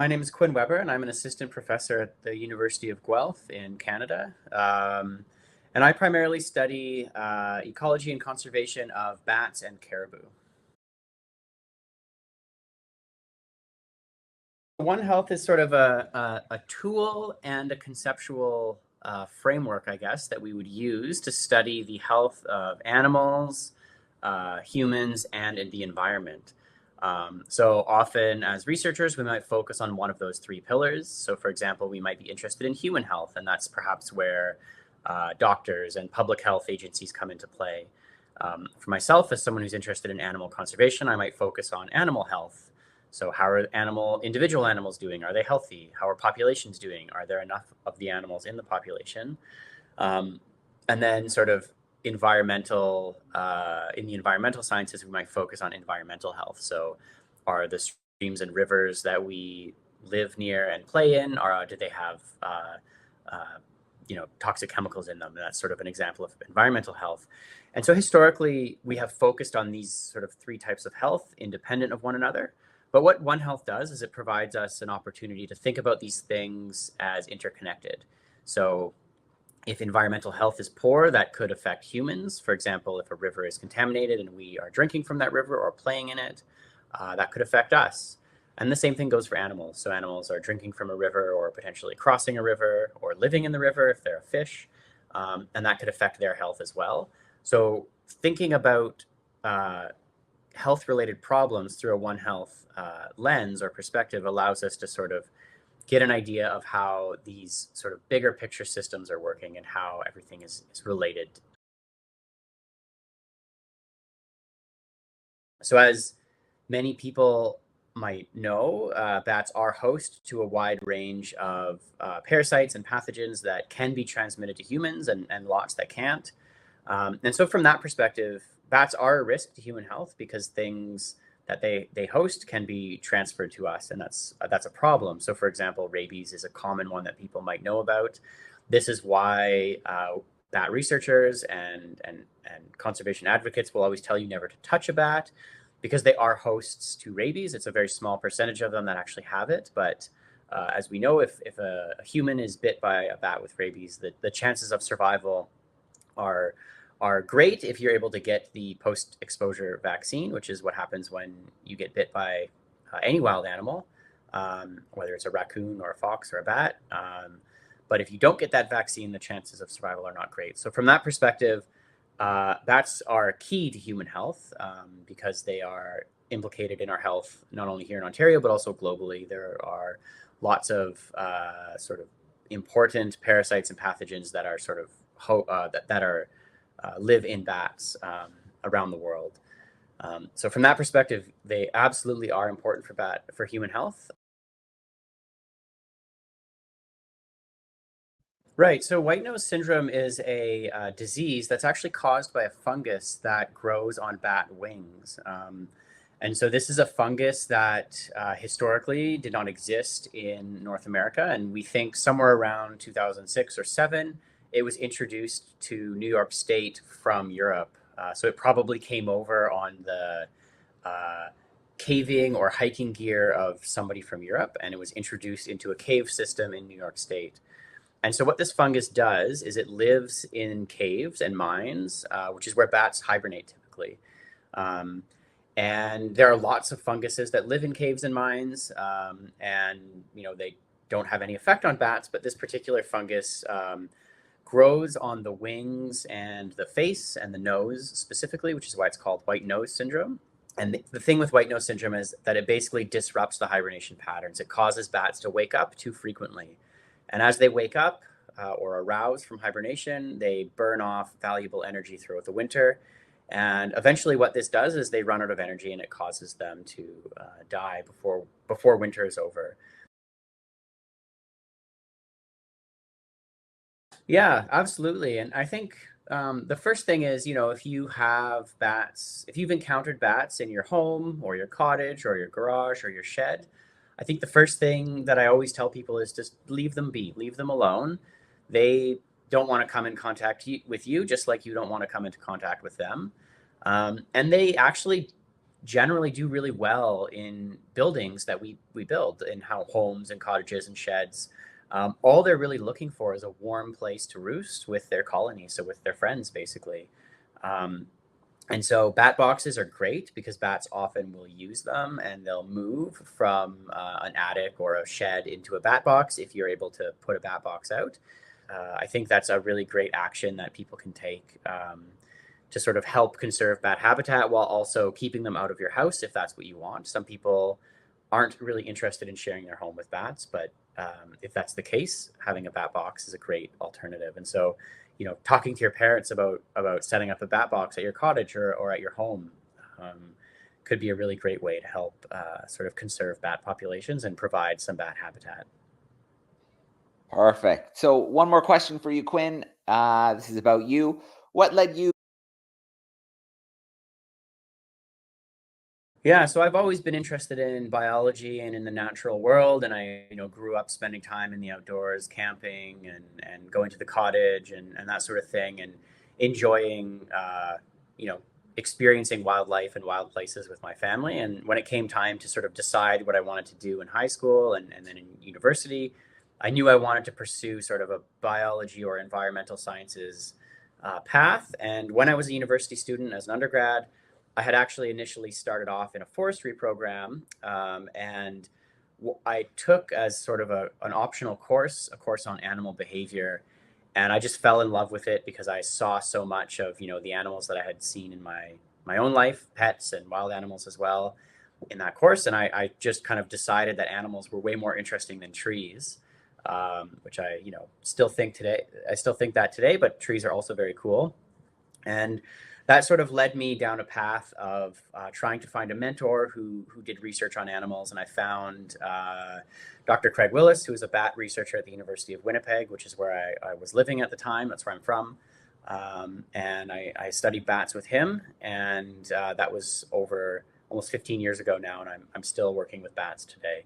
My name is Quinn Webber, and I'm an assistant professor at the University of Guelph in Canada. And I primarily study ecology and conservation of bats and caribou. One Health is sort of a tool and a conceptual framework, I guess, that we would use to study the health of animals, humans, and in the environment. So often as researchers, we might focus on one of those three pillars. So for example, we might be interested in human health, and that's perhaps where doctors and public health agencies come into play. For myself, as someone who's interested in animal conservation, I might focus on animal health. So how are individual animals doing? Are they healthy? How are populations doing? Are there enough of the animals in the population? And then sort of in the environmental sciences, we might focus on environmental health. So are the streams and rivers that we live near and play in, or do they have toxic chemicals in them? And that's sort of an example of environmental health. And so historically, we have focused on these sort of three types of health independent of one another. But what One Health does is it provides us an opportunity to think about these things as interconnected. So if environmental health is poor, that could affect humans. For example, if a river is contaminated and we are drinking from that river or playing in it, that could affect us. And the same thing goes for animals. So animals are drinking from a river or potentially crossing a river or living in the river if they're a fish, and that could affect their health as well. So thinking about health-related problems through a One Health lens or perspective allows us to sort of get an idea of how these sort of bigger picture systems are working and how everything is related. So as many people might know, bats are host to a wide range of parasites and pathogens that can be transmitted to humans and lots that can't. And so from that perspective, bats are a risk to human health because things that they host can be transferred to us, and that's a problem. So for example, rabies is a common one that people might know about. This is why bat researchers and conservation advocates will always tell you never to touch a bat because they are hosts to rabies. It's a very small percentage of them that actually have it, but as we know, if a human is bit by a bat with rabies, the chances of survival are great if you're able to get the post-exposure vaccine, which is what happens when you get bit by any wild animal, whether it's a raccoon or a fox or a bat. But if you don't get that vaccine, the chances of survival are not great. So from that perspective, bats are key to human health because they are implicated in our health, not only here in Ontario, but also globally. There are lots of sort of important parasites and pathogens that are sort of live in bats around the world. So from that perspective, they absolutely are important for human health. Right. So white nose syndrome is a disease that's actually caused by a fungus that grows on bat wings. And so this is a fungus that historically did not exist in North America. And we think somewhere around 2006 or 7, it was introduced to New York State from Europe. So it probably came over on the caving or hiking gear of somebody from Europe, and it was introduced into a cave system in New York State. And so what this fungus does is it lives in caves and mines, which is where bats hibernate typically. And there are lots of funguses that live in caves and mines, and they don't have any effect on bats, but this particular fungus grows on the wings and the face and the nose specifically, which is why it's called white nose syndrome. And the thing with white nose syndrome is that it basically disrupts the hibernation patterns. It causes bats to wake up too frequently. And as they wake up or arouse from hibernation, they burn off valuable energy throughout the winter. And eventually what this does is they run out of energy and it causes them to die before winter is over. Yeah, absolutely. And I think the first thing is, if if you've encountered bats in your home or your cottage or your garage or your shed, I think the first thing that I always tell people is just leave them be, leave them alone. They don't want to come in contact with you, just like you don't want to come into contact with them. And they actually generally do really well in buildings that we build, in how homes and cottages and sheds. All they're really looking for is a warm place to roost with their colony, so with their friends, basically. Um, and so bat boxes are great because bats often will use them and they'll move from an attic or a shed into a bat box if you're able to put a bat box out. I think that's a really great action that people can take to sort of help conserve bat habitat while also keeping them out of your house if that's what you want. Some people aren't really interested in sharing their home with bats, but if that's the case, having a bat box is a great alternative. And so, talking to your parents about setting up a bat box at your cottage or at your home could be a really great way to help sort of conserve bat populations and provide some bat habitat. Perfect. So one more question for you, Quinn. This is about you. What led you? Yeah, so I've always been interested in biology and in the natural world, and I, grew up spending time in the outdoors, camping and going to the cottage and that sort of thing, and enjoying, you know, experiencing wildlife and wild places with my family. And when it came time to sort of decide what I wanted to do in high school and then in university, I knew I wanted to pursue sort of a biology or environmental sciences path. And when I was a university student as an undergrad, I had actually initially started off in a forestry program, and I took as sort of an optional course, a course on animal behavior, and I just fell in love with it because I saw so much of the animals that I had seen in my own life, pets and wild animals as well, in that course, and I just kind of decided that animals were way more interesting than trees, which I still think today. I still think that today, but trees are also very cool. And that sort of led me down a path of trying to find a mentor who did research on animals. And I found Dr. Craig Willis, who was a bat researcher at the University of Winnipeg, which is where I was living at the time. That's where I'm from. And I studied bats with him. And that was over almost 15 years ago now. And I'm still working with bats today.